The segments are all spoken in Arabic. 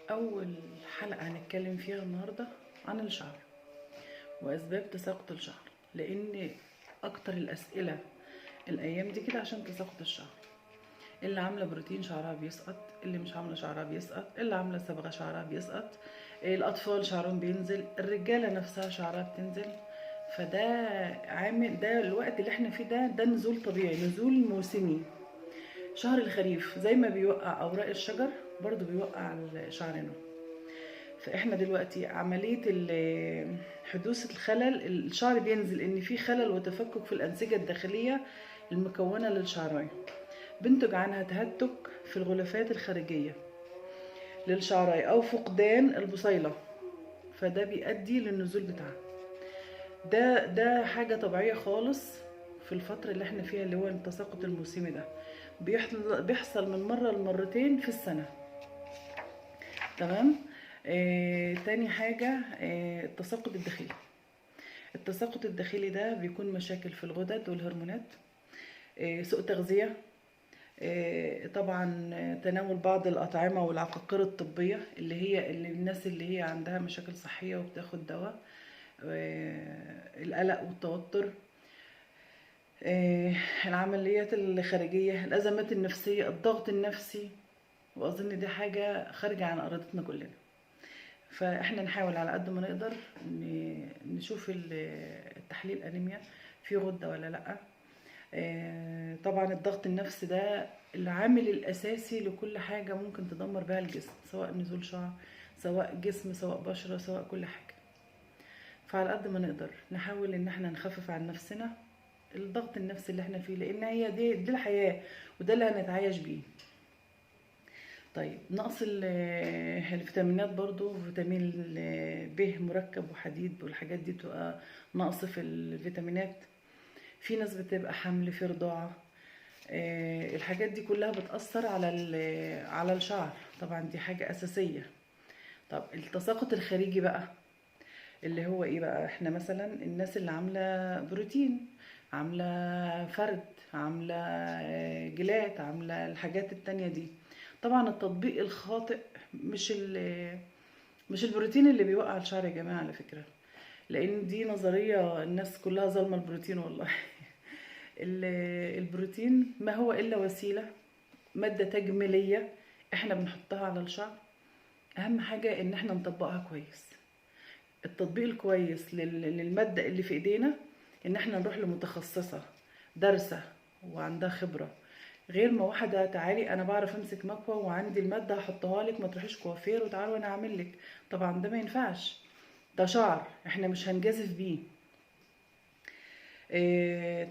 أول حلقة هنتكلم فيها النهاردة عن الشعر وأسباب تساقط الشعر، لأن أكتر الأسئلة الأيام دي كده عشان تساقط الشعر. اللي عاملة بروتين شعرها بيسقط، اللي مش عاملة شعرها بيسقط، اللي عاملة صبغة شعرها بيسقط، الأطفال شعرهم بينزل، الرجالة نفسها شعرها بتنزل. فده عامل، ده الوقت اللي احنا فيه ده نزول طبيعي، نزول موسمي. شهر الخريف زي ما بيوقع أوراق الشجر برضو بيوقع شعرنا. فاحنا دلوقتي عمليه حدوث الخلل، الشعر بينزل ان في خلل وتفكك في الانسجه الداخليه المكونه للشعرايه، بينتج عنها تهتك في الغلافات الخارجيه للشعرايه او فقدان البصيله، فده بيؤدي للنزول بتاعها. ده حاجه طبيعيه خالص في الفتره اللي احنا فيها، اللي هو التساقط الموسمي ده بيحصل من مره لمرتين في السنه. تمام. تاني حاجة، التساقط الداخلي. التساقط الداخلي ده بيكون مشاكل في الغدد والهرمونات، سوء تغذية، طبعا تناول بعض الأطعمة والعقاقير الطبية اللي الناس اللي هي عندها مشاكل صحية وبتاخد دواء، القلق والتوتر، العمليات الخارجية، الأزمات النفسية، الضغط النفسي. وأظن دي حاجة خارجة عن إرادتنا كلنا. فاحنا نحاول على قد ما نقدر نشوف التحليل انيميا في غده ولا لا. طبعا الضغط النفسي ده العامل الاساسي لكل حاجه ممكن تدمر بها الجسم، سواء نزول شعر، سواء جسم، سواء بشره، سواء كل حاجه. فعلى قد ما نقدر نحاول ان احنا نخفف عن نفسنا الضغط النفسي اللي احنا فيه، لان هي دي الحياه وده اللي هنتعايش بيه. طيب، نقص الفيتامينات برضو، فيتامين ب مركب وحديد والحاجات دي بتبقى نقص في الفيتامينات. في ناس بتبقى حمل في رضاعة، الحاجات دي كلها بتأثر على الشعر، طبعا دي حاجة أساسية. طب التساقط الخارجي بقى اللي هو ايه بقى؟ احنا مثلا الناس اللي عاملة بروتين، عاملة فرد، عاملة جلات، عاملة الحاجات التانية دي، طبعا التطبيق الخاطئ مش البروتين اللي بيوقع الشعر يا جماعة على فكرة، لان دي نظرية الناس كلها ظالمة البروتين والله. البروتين ما هو الا وسيلة، مادة تجميلية احنا بنحطها على الشعر. اهم حاجة ان احنا نطبقها كويس. التطبيق الكويس للمادة اللي في ايدينا ان احنا نروح لمتخصصة دارسة وعندها خبرة، غير ما واحدة تعالي انا بعرف امسك مكوى وعندي المادة هحطها لك، ما تروحيش كوافير وتعالي وانا اعمل لك. طبعا ده ما ينفعش، ده شعر احنا مش هنجازف بيه.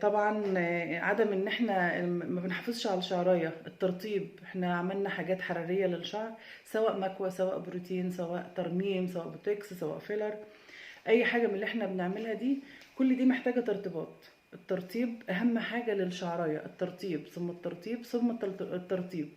طبعا عدم ان احنا ما بنحافظش على الشعرية، الترطيب، احنا عملنا حاجات حرارية للشعر، سواء مكوى، سواء بروتين، سواء ترميم، سواء بوتكس، سواء فيلر، اي حاجة من اللي احنا بنعملها دي، كل دي محتاجة ترطيبات. الترطيب اهم حاجة للشعرية، الترطيب ثم الترطيب ثم الترطيب.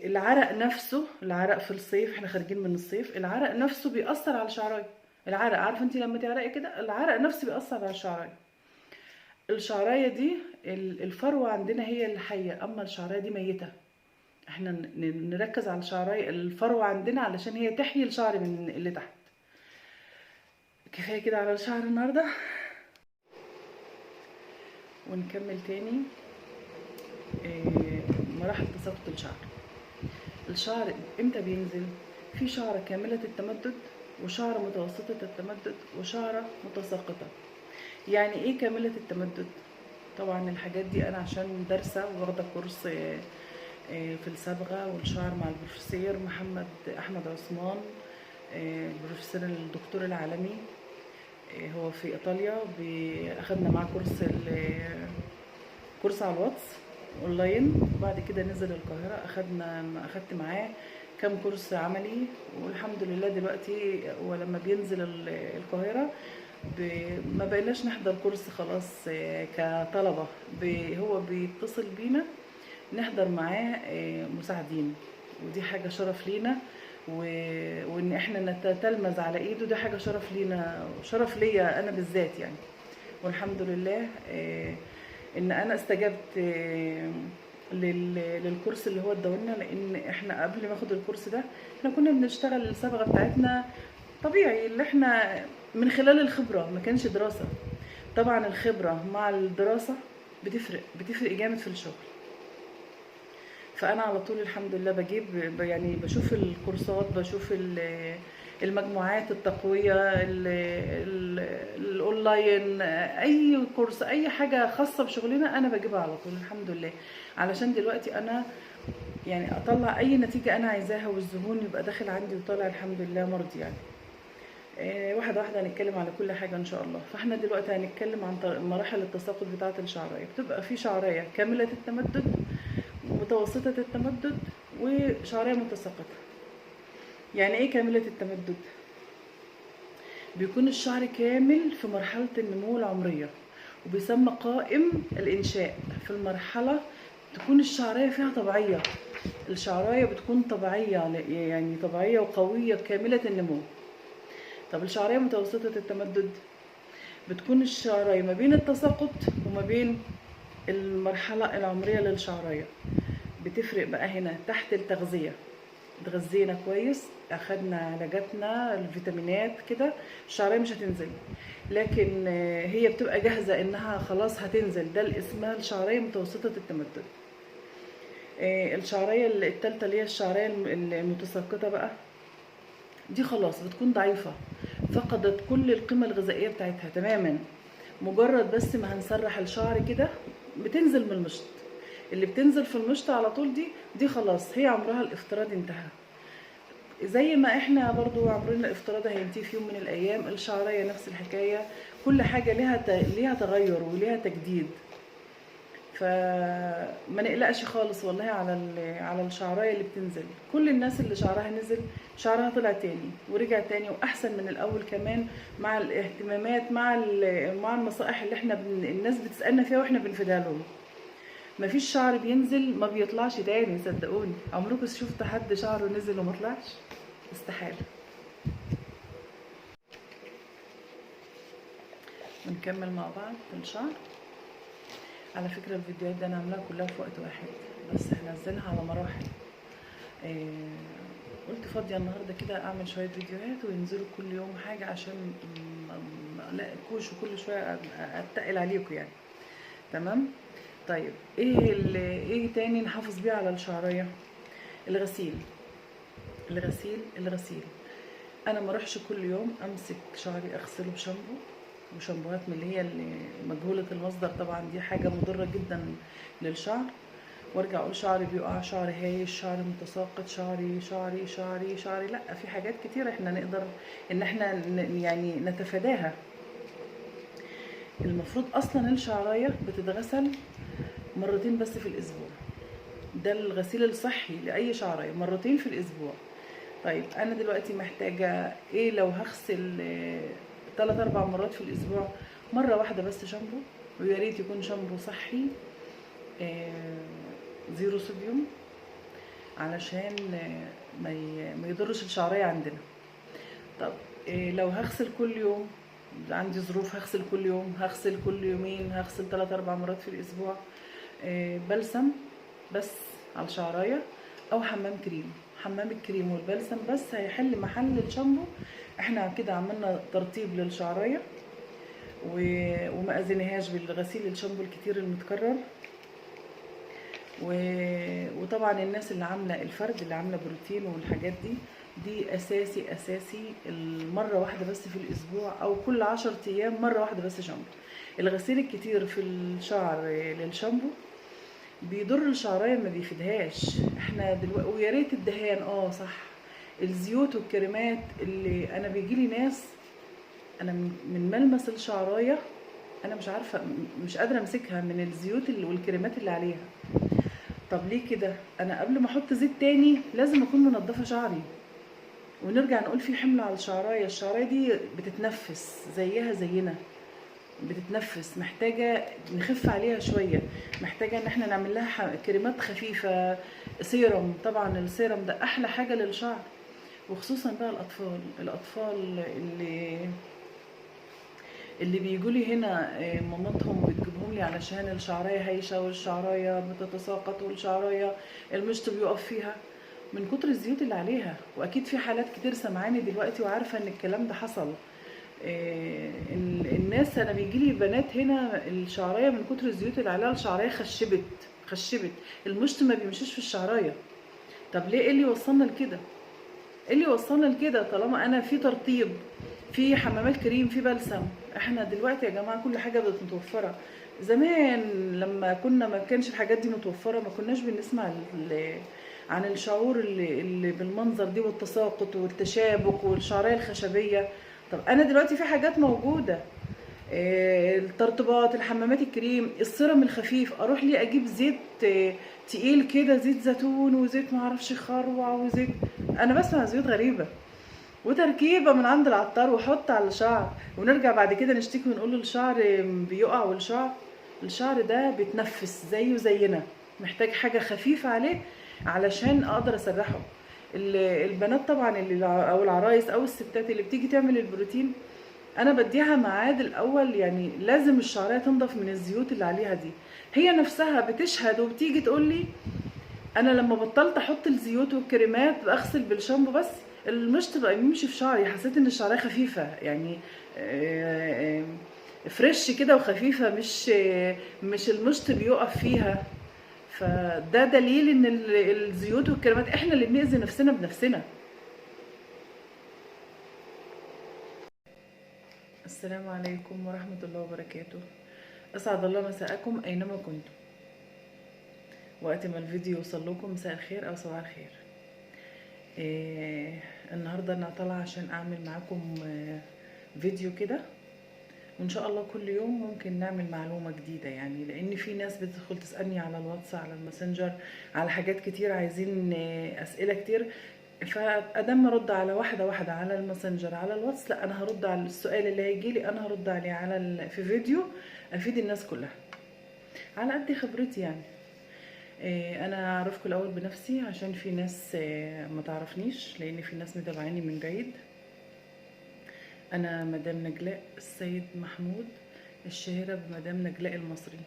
العرق نفسه، العرق في الصيف، احنا خارجين من الصيف، العرق نفسه بيأثر على الشعرية. العرق، عارفه انت لما تعرقي كده العرق نفسه بيأثر على الشعرية. الشعرية دي الفروة عندنا هي اللي حية، اما الشعرية دي ميتة. احنا نركز على الشعرية، الفروة عندنا علشان هي تحيي الشعر من اللي تحت. كفاية كده على الشعر النهاردة، ونكمل تاني. مراحل تساقط الشعر. الشعر امتى بينزل؟ في شعرة كاملة التمدد، وشعرة متوسطة التمدد، وشعرة متساقطة. يعني ايه كاملة التمدد؟ طبعا الحاجات دي انا عشان دارسة واخدة كورس في الصبغة والشعر مع البروفيسور محمد احمد عثمان، البروفيسور الدكتور العالمي، هو في ايطاليا. اخدنا معاه كورس على الواتس اونلاين، وبعد كده نزل القاهرة، اخدت معاه كام كورس عملي، والحمد لله دلوقتي ولما بينزل القاهرة ما بقيناش نحضر كورس خلاص كطلبة، هو بيتصل بينا نحضر معاه مساعدين، ودي حاجة شرف لينا، وان احنا نتتلمذ على ايده، دي حاجة شرف لينا وشرف ليا انا بالذات يعني. والحمد لله ان انا استجبت للكورس اللي هو اداهولنا، لان احنا قبل ما اخد الكورس ده احنا كنا بنشتغل الصبغه بتاعتنا طبيعي، اللي احنا من خلال الخبره، ما كانش دراسه. طبعا الخبره مع الدراسه بتفرق جامد في الشغل. فانا على طول الحمد لله بجيب، يعني بشوف الكورسات، بشوف المجموعات التقويه، الاونلاين، اي كورس، اي حاجه خاصه بشغلنا انا بجيبها على طول الحمد لله، علشان دلوقتي انا يعني اطلع اي نتيجه انا عايزاها، والزبون يبقى داخل عندي وطالع الحمد لله مرضي يعني. واحده واحده هنتكلم على كل حاجه ان شاء الله. فاحنا دلوقتي هنتكلم عن مراحل التساقط بتاعه الشعريه. بتبقى في شعريه كامله التمدد، متوسطه التمدد، وشعريه متساقطه. يعني ايه كامله التمدد؟ بيكون الشعر كامل في مرحله النمو العمريه، وبيسمى قائم الانشاء. في المرحله تكون الشعريه فيها طبيعيه، الشعرايه بتكون طبيعيه، يعني طبيعيه وقويه كامله النمو. طب الشعريه متوسطه التمدد بتكون الشعريه ما بين التساقط وما بين المرحله العمريه للشعريه. بتفرق بقى هنا تحت التغذيه، اتغذينا كويس، اخدنا علاجاتنا الفيتامينات كده، الشعريه مش هتنزل. لكن هي بتبقى جاهزه انها خلاص هتنزل، ده اسمها الشعريه متوسطه التمدد. الشعريه الثالثه اللي هي الشعريه المتساقطه بقى، دي خلاص بتكون ضعيفه، فقدت كل القيمه الغذائيه بتاعتها تماما. مجرد بس ما هنسرح الشعر كده بتنزل من المشط. اللي بتنزل في المشط على طول دي خلاص هي عمرها الافتراضي انتهى. زي ما احنا برضو عمرنا الافتراضي هينتهي في يوم من الايام، الشعريه نفس الحكايه، كل حاجه ليها تغير وليها تجديد. فما نقلقش خالص والله على الشعرايه اللي بتنزل. كل الناس اللي شعرها نزل شعرها طلع تاني ورجع تاني واحسن من الاول كمان، مع الاهتمامات، مع النصائح اللي احنا الناس بتسالنا فيها واحنا بنفيدها لهم. مفيش شعر بينزل ما بيطلعش تاني، صدقوني. عمركم شفت حد شعره نزل وما طلعش؟ استحاله. ونكمل مع بعض في الشعر. على فكرة الفيديوهات دي انا عاملاها كلها في وقت واحد، بس هنزلها على مراحل. قلت فاضية النهاردة كده اعمل شوية فيديوهات وينزلوا كل يوم حاجة، عشان ما الاقيكوش وكل شوية اتقل عليكم يعني. تمام. طيب ايه تاني نحافظ بيه على الشعرية؟ الغسيل. الغسيل انا ما اروحش كل يوم امسك شعري اغسله بشامبو وشامبوهات من اللي هي مجهولة المصدر، طبعا دي حاجة مضرة جدا للشعر، وارجع اقول شعري بيقع، شعري هايش، شعري متساقط، شعري. لا، في حاجات كتير احنا نقدر ان احنا يعني نتفاداها. المفروض اصلا الشعرايه بتتغسل مرتين بس في الاسبوع، ده الغسيل الصحي لاي شعرايه، مرتين في الاسبوع. طيب انا دلوقتي محتاجه ايه لو هغسل 3-4 مرات في الاسبوع؟ مره واحده بس شامبو، ويا ريت يكون شامبو صحي زيرو صوديوم، علشان ما يضرش الشعريه عندنا. طب لو هغسل كل يوم، عندي ظروف هغسل كل يوم، هغسل كل يومين، هغسل 3-4 مرات في الاسبوع، بلسم بس على الشعرايه، او حمام الكريم والبلسم بس هيحل محل الشامبو. احنا كده عملنا ترطيب للشعرايه وما اذيناهاش بالغسيل الشامبو الكتير المتكرر. وطبعا الناس اللي عامله الفرد، اللي عامله بروتين والحاجات دي اساسي المره واحده بس في الاسبوع، او كل 10 ايام مره واحده بس شامبو. الغسيل الكتير في الشعر للشامبو بيضر الشعرايه، ما بيفيدهاش. احنا دلوقتي ويا ريت الدهان صح، الزيوت والكريمات اللي انا بيجيلي ناس انا من ملمس الشعرايه انا مش عارفه، مش قادره امسكها من الزيوت والكريمات اللي عليها. طب ليه كده؟ انا قبل ما احط زيت تاني لازم اكون منضفه شعري. ونرجع نقول في حمل على الشعرايه دي بتتنفس زينا، بتتنفس، محتاجه نخف عليها شويه، محتاجه ان احنا نعمل لها كريمات خفيفه، سيرم. طبعا السيرم ده احلى حاجه للشعر، وخصوصا بقى الاطفال اللي بيجوا لي هنا مامتهم بتجيبهم بيجيبهم لي علشان الشعرايه هايشه والشعرايه بتتساقط والشعرايه المشط بيقف فيها من كتر الزيوت اللي عليها. واكيد في حالات كتير سامعاني دلوقتي وعارفه ان الكلام ده حصل. الناس، انا بيجيلي بنات هنا الشعرايه من كتر الزيوت اللي عليها الشعرايه خشبت، المشط ما بيمشيش في الشعرايه. طب ليه؟ ايه اللي وصلنا لكده؟ ايه اللي وصلنا لكده؟ طالما انا في ترطيب، في حمامات كريم، في بلسم. احنا دلوقتي يا جماعه كل حاجه بقت متوفره. زمان لما كنا ما كانش الحاجات دي متوفره ما كناش بنسمع عن الشعور اللي بالمنظر دي والتساقط والتشابك والشعريه الخشبيه. طب انا دلوقتي في حاجات موجوده، الترطيبات، الحمامات الكريم، السيرم الخفيف. اروح لي اجيب زيت تقيل كده، زيت زيتون وزيت معرفش خروع وزيت، انا بسمع زيوت غريبه وتركيبه من عند العطار واحط على الشعر، ونرجع بعد كده نشتكي ونقول الشعر بيقع. الشعر ده بيتنفس زيه زينا، محتاج حاجه خفيفه عليه علشان اقدر اسرحه. البنات طبعا اللي او العرايس او الستات اللي بتيجي تعمل البروتين، انا بديها ميعاد الاول، يعني لازم الشعريه تنضف من الزيوت اللي عليها دي. هي نفسها بتشهد وبتيجي تقول لي انا لما بطلت احط الزيوت والكريمات بغسل بالشامبو بس، المشط بقى بيمشي في شعري، حسيت ان الشعريه خفيفه يعني فريش كده وخفيفه، مش المشط بيقف فيها. فده دليل ان الزيوت والكريمات احنا اللي بنأذي نفسنا بنفسنا. السلام عليكم ورحمة الله وبركاته. أسعد الله مساءكم أينما كنتم. وقت ما الفيديو يوصل لكم مساء الخير أو صباح الخير. النهاردة أنا طالعة عشان أعمل معاكم فيديو كده، وإن شاء الله كل يوم ممكن نعمل معلومة جديدة، يعني لأن في ناس بتدخل تسألني على الواتس على الماسنجر على حاجات كتير، عايزين أسئلة كتير. فادام ما ارد على واحده واحده على الماسنجر على الواتس، لا انا هرد على السؤال اللي هيجي لي، انا هرد عليه في فيديو افيد الناس كلها على قد خبرتي يعني. انا اعرفكم الاول بنفسي عشان في ناس ما تعرفنيش، لان في ناس متابعاني من بعيد. انا مدام نجلاء السيد محمود، الشهيره بمدام نجلاء المصري.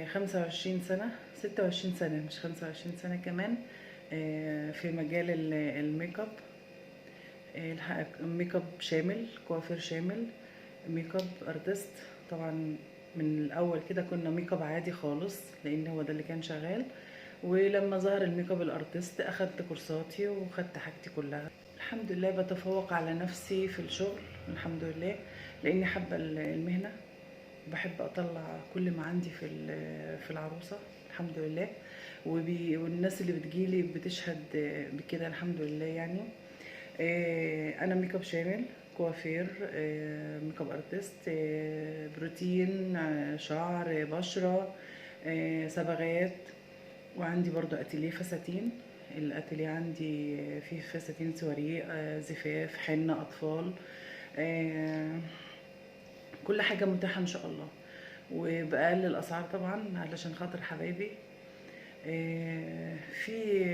25 سنه، 26 سنه مش 25 سنه كمان، في مجال الميك اب. ميك اب شامل، كوافير شامل، ميك اب ارتست. طبعا من الاول كده كنا ميك اب عادي خالص لان هو ده اللي كان شغال، ولما ظهر الميك اب الارتست اخدت كورساتي واخدت حاجتي كلها. الحمد لله بتفوق على نفسي في الشغل الحمد لله، لاني حابه المهنه، بحب اطلع كل ما عندي في العروسه الحمد لله. والناس اللي بتجيلي بتشهد بكده الحمد لله يعني. انا ميك اب شامل، كوافير، ميك اب ارتست، بروتين، شعر، بشره، صبغات. وعندي برضو اتيليه فساتين. الاتيليه عندي فيه فساتين سواريه، زفاف، حنه اطفال، كل حاجه متاحه ان شاء الله، وبأقل الاسعار طبعا علشان خاطر حبايبي. في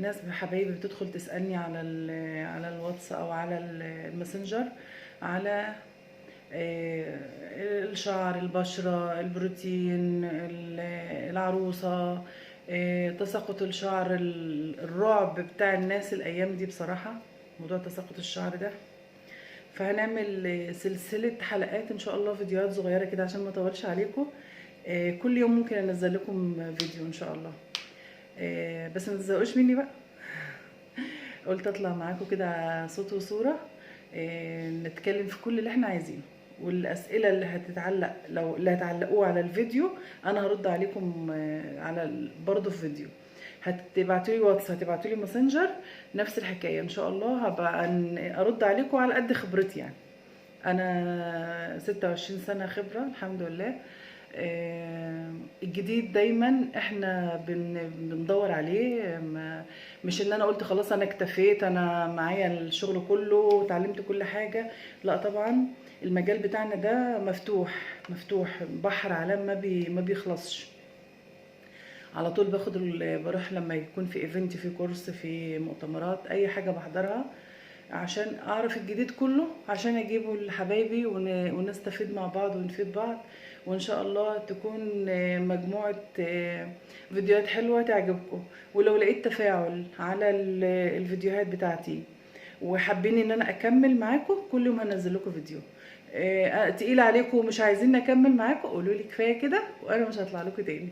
ناس حبايبي بتدخل تسألني على الواتس او على الماسنجر على الشعر، البشرة، البروتين، العروسة، تساقط الشعر، الرعب بتاع الناس الايام دي بصراحة موضوع تساقط الشعر ده. فهنعمل سلسلة حلقات ان شاء الله، فيديوهات صغيرة كده عشان ما اطولش عليكم. كل يوم ممكن انزل لكم فيديو ان شاء الله، بس ما تزهقوش مني بقى. قلت اطلع معاكم كده صوت وصورة، نتكلم في كل اللي احنا عايزينه، والاسئله اللي هتتعلق لو اللي هتعلقوه على الفيديو انا هرد عليكم على برضه في فيديو. هتبعتوا لي واتس، هتبعتوا لي ماسنجر، نفس الحكايه ان شاء الله. هبقى ارد عليكم على قد خبرتي يعني. انا 26 سنه خبره الحمد لله. الجديد دايما احنا بندور عليه، مش ان انا قلت خلاص انا اكتفيت، انا معايا الشغل كله وتعلمت كل حاجه. لا طبعا المجال بتاعنا ده مفتوح بحر علام ما بيخلصش. على طول بروح لما يكون في ايفنت، في كورس، في مؤتمرات، اي حاجه بحضرها عشان اعرف الجديد كله، عشان اجيبه لحبايبي ونستفيد مع بعض ونفيد بعض وان شاء الله تكون مجموعة فيديوهات حلوة تعجبكم. ولو لقيت تفاعل على الفيديوهات بتاعتي وحابين ان انا اكمل معاكم، كل يوم هنزل لكم فيديو. تقيل عليكم ومش عايزين اكمل معاكم، قولوا لي كفايه كده وانا مش هطلع لكم تاني.